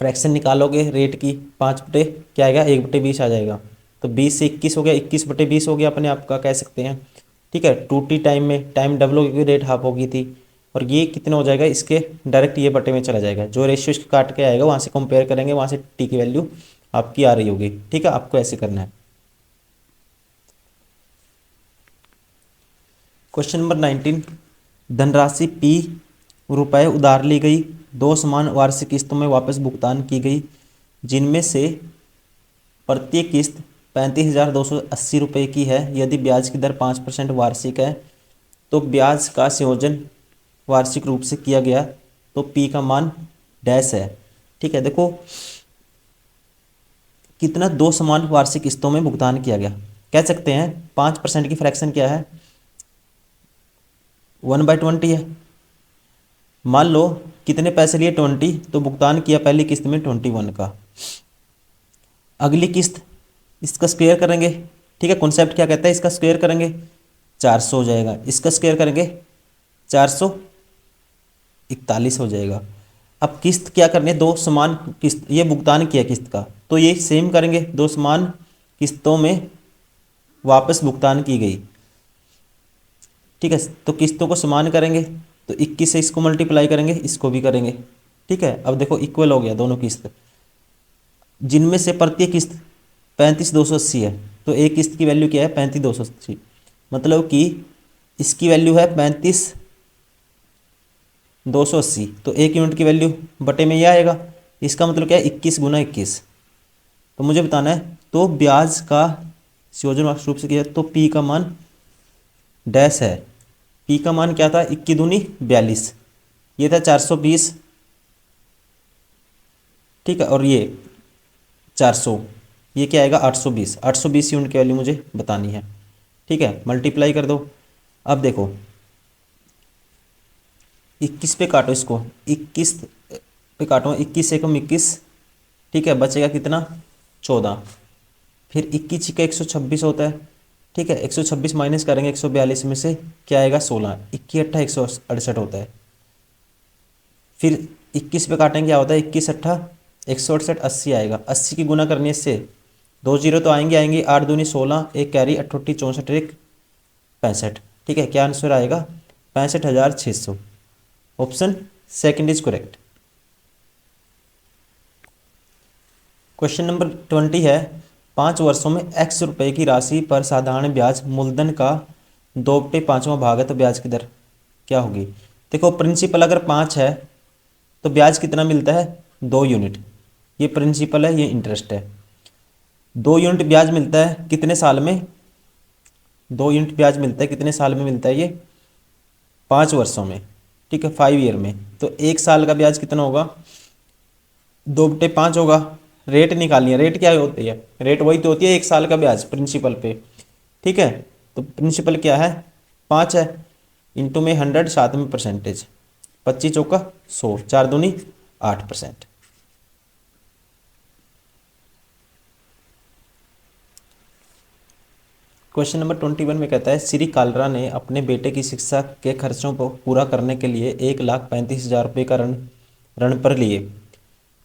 फ्रैक्शन निकालोगे रेट की, 5 बटे क्या आएगा? 1/20 आ जाएगा। तो 20 से 21 हो गया, 21/20 हो गया अपने आप का, कह सकते हैं। ठीक है, 2t टाइम में टाइम डबल हो गया क्योंकि रेट हाफ हो गई थी। और ये कितना हो जाएगा? इसके डायरेक्ट ये बटे में चला जाएगा, जो रेशियो इसके काट के आएगा वहाँ से कंपेयर करेंगे, वहाँ से t की वैल्यू आपकी आ रही होगी। ठीक है, आपको ऐसे करना है। क्वेश्चन नंबर 19, धनराशि p रुपये उधार ली गई, 2 समान वार्षिक किस्तों में वापस भुगतान की गई, जिनमें से प्रत्येक किस्त 35,280 रुपये की है। यदि ब्याज की दर 5% वार्षिक है, तो ब्याज का संयोजन वार्षिक रूप से किया गया, तो p का मान डैश है। ठीक है, देखो कितना 2 समान वार्षिक किस्तों में भुगतान किया गया, कह सकते हैं 5% की फ्रैक्शन क्या है? 1/20 है। मान लो कितने पैसे लिए? 20, तो भुगतान किया पहली किस्त में 21 का। अगली किस्त इसका स्क्वायर करेंगे। ठीक है, कॉन्सेप्ट क्या कहता है? इसका स्क्वायर करेंगे 400 हो जाएगा, इसका स्क्वायर करेंगे 441 हो जाएगा। अब किस्त क्या करनी है? 2 समान किस्त, ये भुगतान किया किस्त का, तो ये सेम करेंगे, 2 समान किस्तों में वापस भुगतान की गई। ठीक है, तो किस्तों को समान करेंगे, तो 21 से इसको मल्टीप्लाई करेंगे, इसको भी करेंगे। ठीक है, अब देखो इक्वल हो गया दोनों किस्त, जिनमें से प्रत्येक किस्त 35,280 है, तो एक किस्त की वैल्यू क्या है? 35,280, मतलब कि इसकी वैल्यू है 35,280, तो 1 यूनिट की वैल्यू बटे में ये आएगा। इसका मतलब क्या है? 21 × 21। तो मुझे बताना है, तो ब्याज का संयोजन रूप से किया तो पी का मान डैश है। पी का मान क्या था, 21 दूनी 42, ये था 420, ठीक है, और ये 400, ये क्या आएगा 820। 820 यूनिट की वैल्यू मुझे बतानी है, ठीक है, मल्टीप्लाई कर दो। अब देखो 21 पे काटो इसको, 21 पे काटो, 21 एकम 21, ठीक है, बचेगा कितना 14, फिर 21 का 126 होता है, ठीक है, 126 माइनस करेंगे 142 में से, क्या आएगा 16, 21 अट्ठा 168 होता है। फिर 21 पे काटेंगे क्या होता है, 21 अट्ठा 168, 80 आएगा। 80 की गुना करने से 2 जीरो तो आएंगे, 8 दूनी 16, एक कैरी 68 64 एक 65, ठीक है, क्या आंसर आएगा 65,600। Option second is correct. Question number 20 है, 5 वर्षों में x रुपए की राशि पर साधारण ब्याज मूलधन का 2/5वां भाग है तो ब्याज की दर क्या होगी। देखो प्रिंसिपल अगर 5 है तो ब्याज कितना मिलता है 2 यूनिट, ये प्रिंसिपल है, ये इंटरेस्ट है। 2 यूनिट ब्याज मिलता है कितने साल में, 2 यूनिट ब्याज मिलता है कितने साल में मिलता है, ये 5 वर्षों में, ठीक है, 5 ईयर में। तो 1 साल का ब्याज कितना होगा 2/5 होगा। रेट निकालनी है, रेट क्या होती है, रेट वही तो होती है 1 साल का ब्याज प्रिंसिपल पे, ठीक है। तो प्रिंसिपल क्या है 5 है, इंटू में 100, साथ में परसेंटेज, 25 चौका 100, 4 दूनी 8%। क्वेश्चन नंबर 21 में कहता है, श्री कालरा ने अपने बेटे की शिक्षा के खर्चों को पूरा करने के लिए 1,35,000 रुपये का ऋण पर लिए।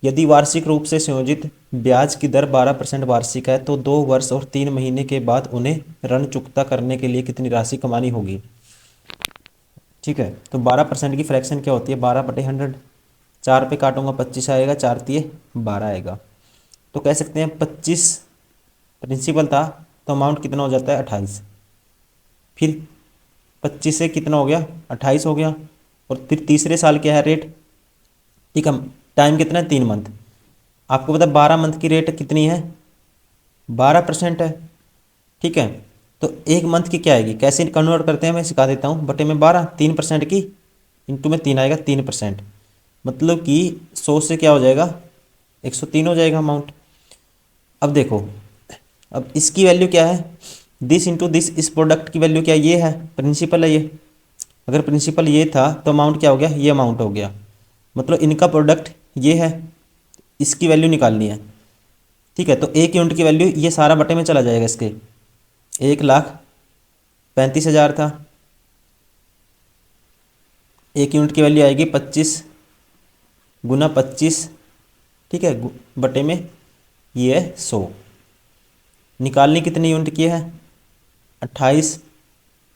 यदि वार्षिक रूप से संयोजित ब्याज की दर 12% वार्षिक है तो 2 वर्ष और 3 महीने के बाद उन्हें ऋण चुकता करने के लिए कितनी राशि कमानी होगी। ठीक है, तो 12% की फ्रैक्शन क्या होती है 12/100, 4 पे काटूंगा 25 आएगा, 4 तिये 12 आएगा। तो कह सकते हैं 25 प्रिंसिपल था तो अमाउंट कितना हो जाता है 28, फिर 25 से कितना हो गया 28 हो गया, और फिर तीसरे साल क्या है रेट, ठीक है, टाइम कितना है 3 मंथ। आपको पता 12 मंथ की रेट कितनी है 12% है, ठीक है। तो 1 मंथ की क्या आएगी, कैसे कन्वर्ट करते हैं मैं सिखा देता हूँ, बटे में 12, 3% की इंटू में 3 आएगा 3%, मतलब कि 100 से क्या हो जाएगा 103 हो जाएगा अमाउंट। अब देखो, अब इसकी वैल्यू क्या है, दिस इंटू दिस, इस प्रोडक्ट की वैल्यू क्या है, ये है प्रिंसिपल है ये, अगर प्रिंसिपल ये था तो अमाउंट क्या हो गया, ये अमाउंट हो गया, मतलब इनका प्रोडक्ट ये है, इसकी वैल्यू निकालनी है, ठीक है। तो 1 यूनिट की वैल्यू ये सारा बटे में चला जाएगा, इसके 1,35,000 था, 1 यूनिट की वैल्यू आएगी 25 गुना 25, ठीक है, बटे में ये है 100। निकालनी कितनी यूनिट की है 28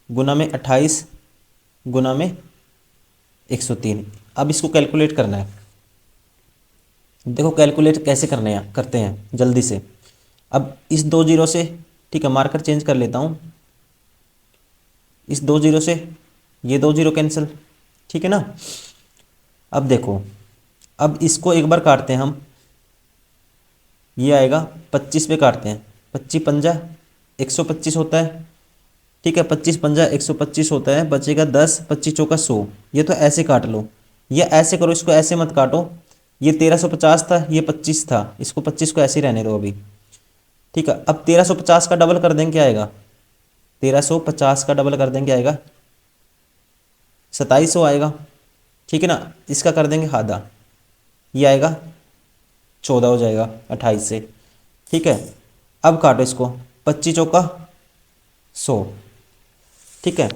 गुना में 28 गुना में 103। अब इसको कैलकुलेट करना है, देखो कैलकुलेट कैसे करते हैं जल्दी से। अब इस 2 जीरो से, ठीक है, मार्कर चेंज कर लेता हूँ, इस 2 जीरो से ये 2 जीरो कैंसिल, ठीक है ना। अब देखो, अब इसको एक बार काटते हैं हम, ये आएगा 25 पे काटते हैं, 25 पंजा 125 होता है, ठीक है, 25 पंजा 125 होता है, बचेगा 10, 25 चौका 100। ये तो ऐसे काट लो, ये ऐसे करो, इसको ऐसे मत काटो, ये 1350 था, ये 25 था, इसको 25 को ऐसे ही रहने दो अभी, ठीक है। अब 1350 का डबल कर देंगे क्या आएगा, 1350 का डबल कर देंगे आएगा 2700 आएगा, ठीक है ना। इसका कर देंगे आधा, ये आएगा 14 हो जाएगा 28 से, ठीक है। अब काटो इसको, 25 चौका 100, ठीक है,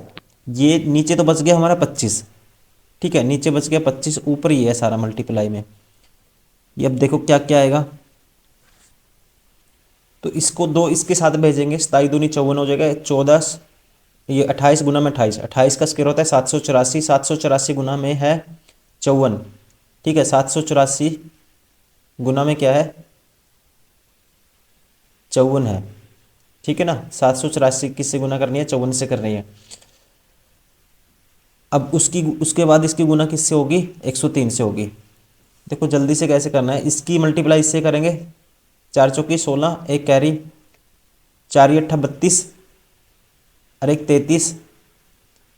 ये नीचे तो बच गया हमारा 25, ठीक है, नीचे बच गया 25, ऊपर ही है सारा मल्टीप्लाई में। ये अब देखो क्या क्या आएगा, तो इसको 2 इसके साथ भेजेंगे, 27 दूनी 54 हो जाएगा, 14 ये 28 गुना में 28, 28 का स्क्वायर होता है 784, 784 गुना में है 54, ठीक है, 784 गुना में क्या है 54 है, ठीक है ना। 784 किससे गुना करनी है 54 से करनी है। अब उसके बाद इसकी गुना किससे होगी 103 से होगी। देखो जल्दी से कैसे करना है, इसकी मल्टीप्लाई इससे करेंगे, 4 चौकी 16, एक कैरी 4 × 8 32 और एक 33,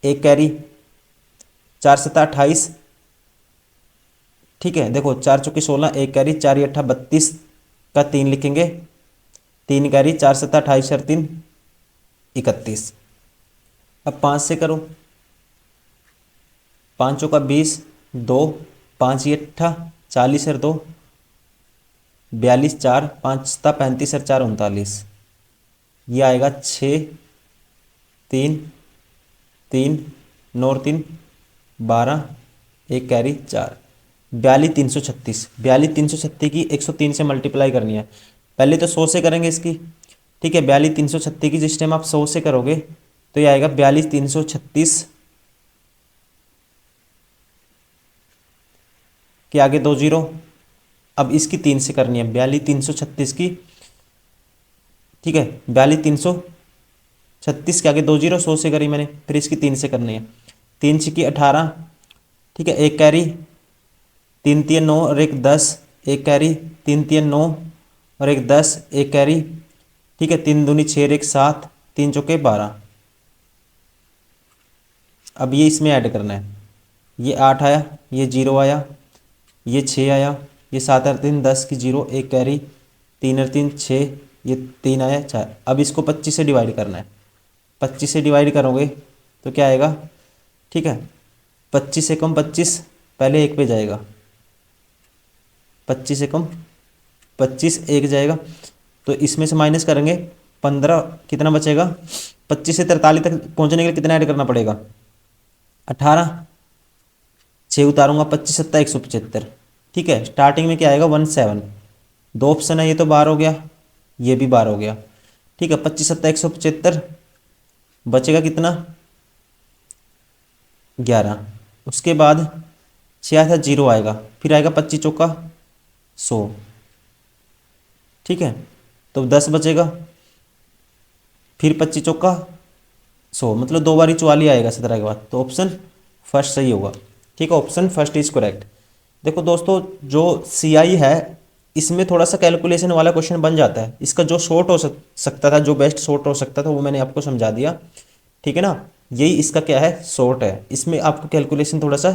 एक कैरी, 4 × 7 28। ठीक है, देखो 4 × 16, एक कैरी, 4 × 8 32 का 3 लिखेंगे, 3 कैरी, 4 × 7 28 और 3 31। अब 5 से करो, 5 × 20, 2, 5 × 8 40 और 2 42, 4, 5 × 35 और 4 39। ये आएगा 6 3 3 9 3 12, एक कैरी, 4, 42 336। 42 336 की 103 से मल्टीप्लाई करनी है। पहले तो 100 से करेंगे इसकी। ठीक है, 42 336 की जिस टाइम आप 100 से करोगे तो ये आएगा 42 336 के आगे 2 जीरो। अब इसकी 3 से करनी है, 42 336 की। ठीक है, 42 336 के आगे 2 जीरो, 100 से करी मैंने, फिर इसकी 3 से करनी है, 3 की 18। ठीक है, एक कैरी, 3 3 9 और एक 10, एक कैरी, 3 3 9 और एक 10, एक कैरी। ठीक है, 3 दूनी 6 और एक 7, 3 चौके 12। अब ये इसमें ऐड करना है, ये 8 आया, ये 0 आया, ये 6 आया, ये 7 और 3 10 की 0, एक कैरी, 3 और 3 6, ये 3 आया 4। अब इसको 25 से डिवाइड करना है। 25 से डिवाइड करोगे तो क्या आएगा? ठीक है, 25 से कम 25 पहले एक पे जाएगा, 25 से कम 25 एक जाएगा, तो इसमें से माइनस करेंगे 15, कितना बचेगा? 25 से 43 तक पहुंचने के लिए कितना ऐड करना पड़ेगा? 18, 6 उतारूंगा, 25 7 175। ठीक है, स्टार्टिंग में क्या आएगा? 17। दो ऑप्शन है, ये तो बार हो गया, ये भी बार हो गया। ठीक है, 25 7 175, बचेगा कितना? 11। उसके बाद 6 था 0 आएगा, फिर आएगा 25 चौका 100। ठीक है, तो 10 बचेगा, फिर 25 चौका 100, मतलब 2 बारी 44 आएगा 17 के बाद, तो ऑप्शन फर्स्ट सही होगा। ठीक है, ऑप्शन फर्स्ट इज करेक्ट। देखो दोस्तों, जो CI है इसमें थोड़ा सा कैलकुलेशन वाला क्वेश्चन बन जाता है। इसका जो शॉर्ट हो सकता था, जो बेस्ट शॉर्ट हो सकता था, वो मैंने आपको समझा दिया। ठीक है ना, यही इसका क्या है? शॉर्ट है। इसमें आपको कैलकुलेशन थोड़ा सा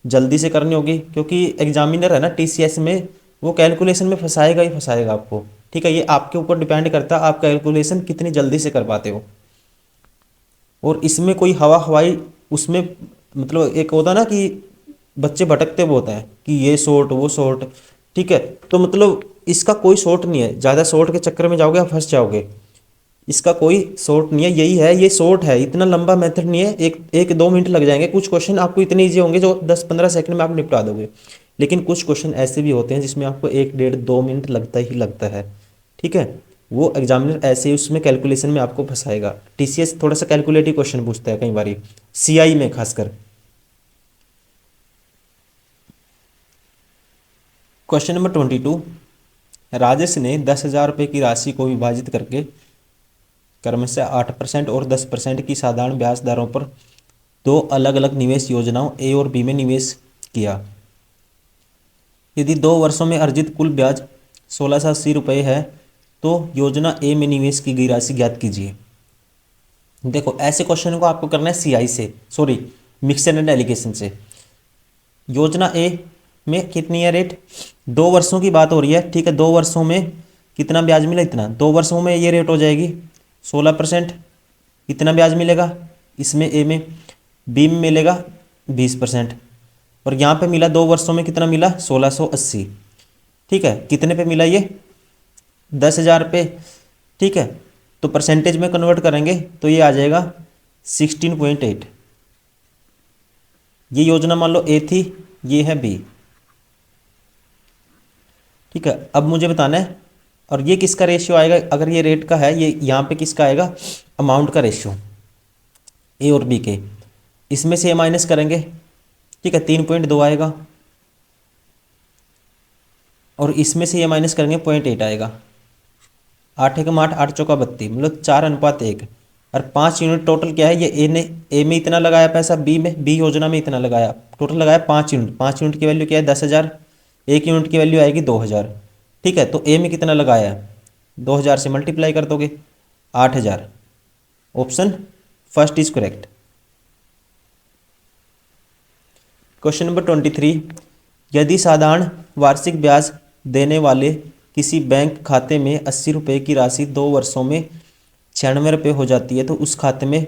जल्दी से करनी होगी, क्योंकि एग्जामिनर है ना TCS में, वो कैलकुलेशन में फंसाएगा ही फंसाएगा आपको। ठीक है, ये आपके ऊपर डिपेंड करता है आप कैलकुलेशन कितनी जल्दी से कर पाते हो। और इसमें कोई हवाई उसमें, मतलब एक होता ना कि बच्चे भटकते बहुत हैं कि ये शॉर्ट वो शॉर्ट। ठीक है, तो मतलब इसका कोई शॉर्ट नहीं है, ज़्यादा शॉर्ट के चक्कर में जाओगे आप फंस जाओगे। इसका कोई शॉर्ट नहीं है, यही है, ये शॉर्ट है, इतना लंबा मेथड नहीं है। 1-2 मिनट लग जाएंगे। कुछ क्वेश्चन आपको इतने ईजी होंगे जो 10-15 सेकंड में आप निपटा दोगे, लेकिन कुछ क्वेश्चन ऐसे भी होते हैं जिसमें आपको 1-1.5-2 मिनट लगता ही लगता है। ठीक है, वो एग्जामिनर ऐसे ही उसमें कैलकुलेशन में आपको फंसाएगा। TCS थोड़ा सा कैलकुलेटिव क्वेश्चन पूछता है कई बार, CI में खासकर। क्वेश्चन नंबर 22, राजेश ने 10,000 रुपये की राशि को विभाजित करके क्रमशः 8% और 10% की साधारण ब्याज दरों पर 2 अलग अलग निवेश योजनाओं A और B में निवेश किया। यदि 2 वर्षों में अर्जित कुल ब्याज 1680 रुपये है तो योजना A में निवेश की गई राशि ज्ञात कीजिए। देखो, ऐसे क्वेश्चन को आपको करना है CI से, सॉरी मिक्सर एंड एलिगेशन से। योजना A में कितनी है रेट? 2 वर्षों की बात हो रही है। ठीक है, 2 वर्षों में कितना ब्याज मिला? इतना। 2 वर्षों में ये रेट हो जाएगी 16%। इतना ब्याज मिलेगा इसमें A में। B में मिलेगा 20%। और यहाँ पे मिला 2 वर्षों में कितना मिला? 1680। ठीक है, कितने पे मिला ये? 10,000 पे। ठीक है, तो परसेंटेज में कन्वर्ट करेंगे तो ये आ जाएगा 16.8। ये योजना मान लो A थी, ये है B। ठीक है, अब मुझे बताना है, और ये किसका रेशियो आएगा? अगर ये रेट का है, ये यहाँ पे किसका आएगा? अमाउंट का रेशियो, A और B के। इसमें से माइनस करेंगे। ठीक है, 3.2 आएगा, और इसमें से ये माइनस करेंगे 0.8 आएगा। 8 एकम 8, 8 चौका 32, मतलब 4:1। और 5 यूनिट टोटल क्या है? ये A में इतना लगाया पैसा, B योजना में इतना लगाया, टोटल लगाया 5 यूनिट। 5 यूनिट की वैल्यू क्या है? 10,000। 1 यूनिट की वैल्यू आएगी 2,000। ठीक है, तो A में कितना लगाया है? 2,000 से मल्टीप्लाई कर दोगे, 8,000। Option first is correct. Question number 23, यदि साधारण वार्षिक ब्याज देने वाले किसी बैंक खाते में 80 रुपये की राशि 2 वर्षों में 96 रुपये हो जाती है तो उस खाते में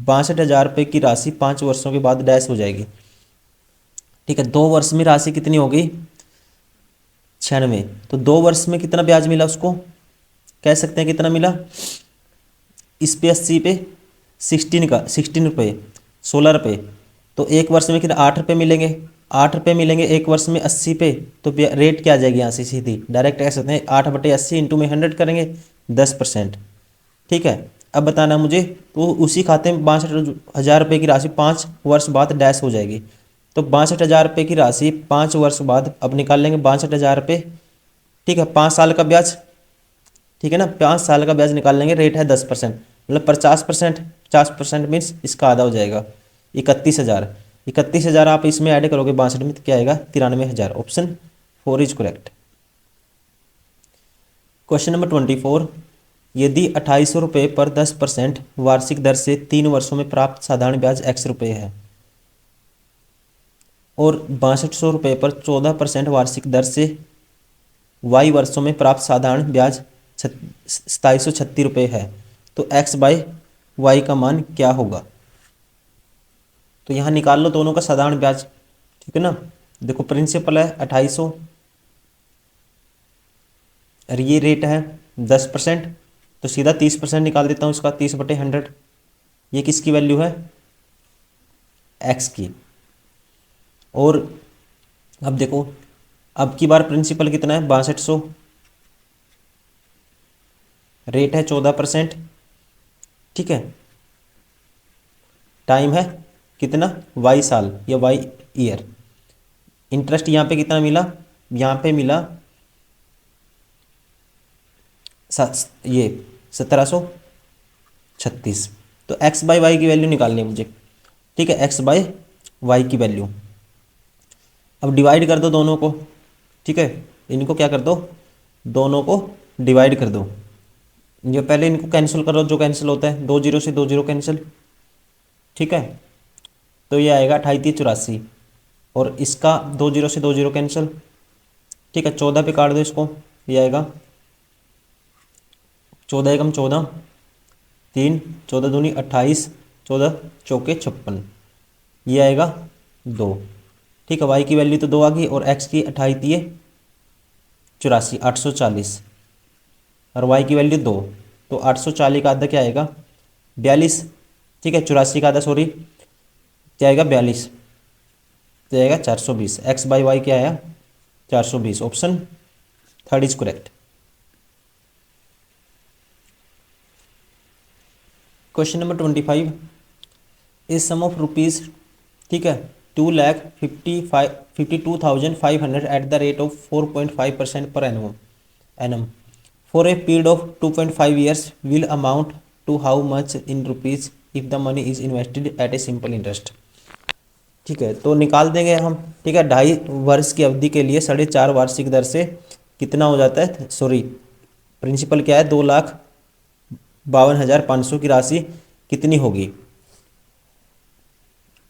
62,000 रुपये की राशि 5 वर्षों के बाद डैश हो जाएगी। ठीक है, 2 वर्ष में राशि कितनी हो गई? 96। तो 2 वर्ष में कितना ब्याज मिला उसको, कह सकते हैं कितना मिला? इस पे 80 पे 16 रुपये, 16 रुपये, तो 1 वर्ष में कितना 8 रुपये मिलेंगे, 8 रुपये मिलेंगे 1 वर्ष में 80 पे, तो रेट क्या आ जाएगी यहाँ से सीधी डायरेक्ट कह सकते हैं 8/80 इंटू में 100 करेंगे 10%। ठीक है, अब बताना मुझे, तो उसी खाते में 62,000 रुपये की राशि 5 वर्ष बाद डैश हो जाएगी। तो 62,000 रुपये की राशि 5 वर्ष बाद अब निकाल लेंगे 62,000 रुपये। ठीक है, 5 साल का ब्याज, ठीक है ना, 5 साल का ब्याज निकाल लेंगे, रेट है 10%, मतलब 50%, 50% मीन्स इसका आधा हो जाएगा 31,000। 31,000 आप इसमें ऐड करोगे 62 में तो क्या आएगा? 93,000। Option 4 is correct. Question number 24, यदि 2,800 रुपये पर 10% वार्षिक दर से 3 वर्षों में प्राप्त साधारण ब्याज x रुपये है और 6200 रुपये पर 14% वार्षिक दर से y वर्षों में प्राप्त साधारण ब्याज 2736 रुपये है, तो x/y का मान क्या होगा? तो यहाँ निकाल लो दोनों का साधारण ब्याज। ठीक है ना, देखो प्रिंसिपल है 2,800 और ये रेट है 10%, तो सीधा 30% निकाल देता हूँ इसका, 30/100। ये किसकी वैल्यू है? x की। और अब देखो, अब की बार प्रिंसिपल कितना है? 6200, रेट है 14%। ठीक है, टाइम है कितना? y साल या y ईयर। इंटरेस्ट यहाँ पे कितना मिला? यहाँ पे मिला ये 1736। तो x/y की वैल्यू निकालनी है मुझे। ठीक है, x/y की वैल्यू अब डिवाइड कर दो दोनों को। ठीक है, इनको क्या कर दो? दोनों को डिवाइड कर दो। ये पहले इनको कैंसिल करो, जो कैंसिल होता है 2 0 से 2 0 कैंसिल। ठीक है, तो ये आएगा 2884 और इसका 2 0 से 2 0 कैंसिल। ठीक है, 14 पे काट दो इसको, ये आएगा 14 एकम 14, 3 14 दूनी 28, 14 चौके 56, ये आएगा 2। ठीक है, y की वैल्यू तो 2 आ गई और x की 28×3 = 840 और y की वैल्यू 2, तो 840 का आधा क्या आएगा? 42। ठीक है, 84 का आधा सॉरी क्या आएगा? 42, तो आएगा 420। x/y क्या आया? 420। Option 3 is correct. Question number 25, is sum of rupees, ठीक है, 2,52,500 at the rate of 4.5% per annum for a period of 2.5 years will amount to how much in rupees if the money is invested at a simple interest. ठीक है, तो निकाल देंगे हम। ठीक है, 2.5 वर्ष की अवधि के लिए 4.5 वार्षिक दर से कितना हो जाता है? सॉरी, प्रिंसिपल क्या है? 2,52,500 की राशि कितनी होगी?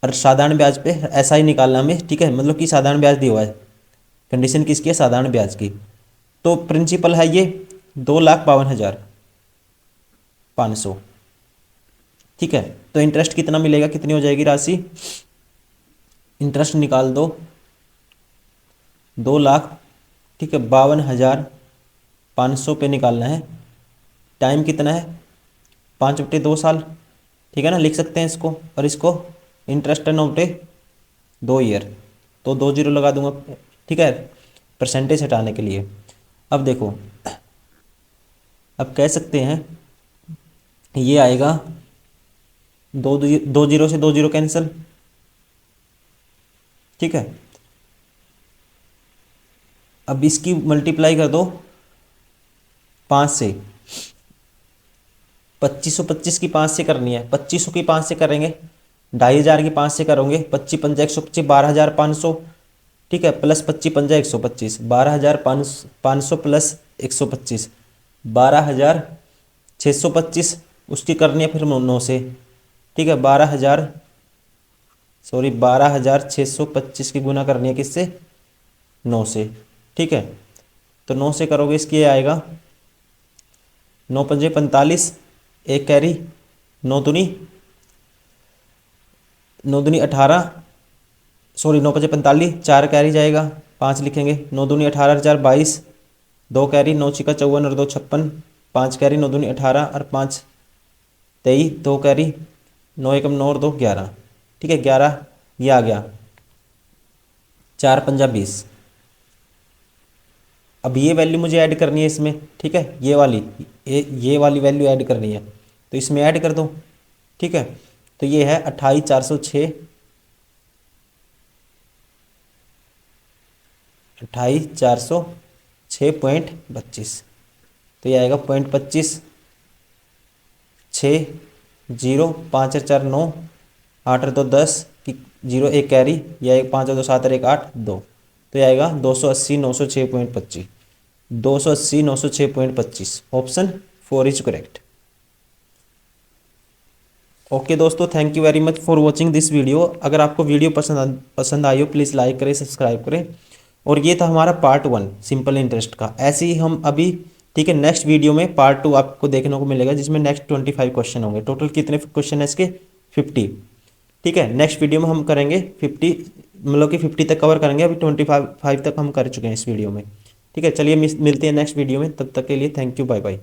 और साधारण ब्याज पे ऐसा ही निकालना हमें। ठीक है, मतलब कि साधारण ब्याज दिया हुआ है, कंडीशन किसकी है? साधारण ब्याज की। तो प्रिंसिपल है ये 2,52,500। ठीक है, तो इंटरेस्ट कितना मिलेगा? कितनी हो जाएगी राशि? इंटरेस्ट निकाल दो 2 लाख, ठीक है, 52,500 पे निकालना है। टाइम कितना है? 5/2 साल। ठीक है ना, लिख सकते हैं इसको। और इसको इंटरेस्ट है 9/2 ईयर, तो 2 0 लगा दूंगा। ठीक है, परसेंटेज हटाने के लिए। अब देखो, अब कह सकते हैं ये आएगा 2 0 से 2 0 कैंसिल। ठीक है, अब इसकी मल्टीप्लाई कर दो 5 से। 2525 की 5 से करनी है, 2500 की 5 से करेंगे, 2,500 की 5 से करोगे, 25 पंजा 125, 12,500। ठीक है, प्लस 25 पंजा 125, 12,500 प्लस 125, 12,000 625 उसकी करनी है फिर 9 से, ठीक है। 12,625 की गुना करनी है किससे, 9 से, ठीक है। तो 9 से करोगे इसकी ये आएगा 9 पंजे 45, एक कैरी, 9 दूनी 18, 9 पंजे 45, 4 कैरी जाएगा, 5 लिखेंगे, 9 दूनी 18, 4 22, 2 कैरी, 9 छिका 54 और 2 56, 5 कैरी, 9 दूनी 18 और 5 23, 2 कैरी, 9 एकम 9 और 2 11, ठीक है। 11 ये आ गया, 4 पंजा 20। अब ये वैल्यू मुझे ऐड करनी है इसमें, ठीक है, ये वाली वैल्यू ऐड करनी है, तो इसमें ऐड कर दो, ठीक है। तो ये है 28,406, 28,406.25, तो ये आएगा 0.25, 6 0 5 और 4 9, 8 और 2 10 की 0 एक कैरी, या एक 5 और 2 7 और 1 8 2, तो ये आएगा 280,906.25, 280,906.25, ऑप्शन 4 इज करेक्ट। ओके दोस्तों, thank you very much for watching this video. अगर आपको वीडियो पसंद आई हो प्लीज़ लाइक करें, सब्सक्राइब करें। और ये था हमारा पार्ट 1 सिंपल इंटरेस्ट का। ऐसे ही हम अभी, ठीक है, नेक्स्ट वीडियो में पार्ट 2 आपको देखने को मिलेगा, जिसमें नेक्स्ट 25 क्वेश्चन होंगे। टोटल कितने क्वेश्चन है इसके, 50, ठीक है। नेक्स्ट वीडियो में हम करेंगे 50, मतलब कि 50 तक कवर करेंगे, अभी 25 तक हम कर चुके हैं इस वीडियो में, ठीक है। चलिए मिलते हैं नेक्स्ट वीडियो में, तब तक के लिए थैंक यू, बाय बाय।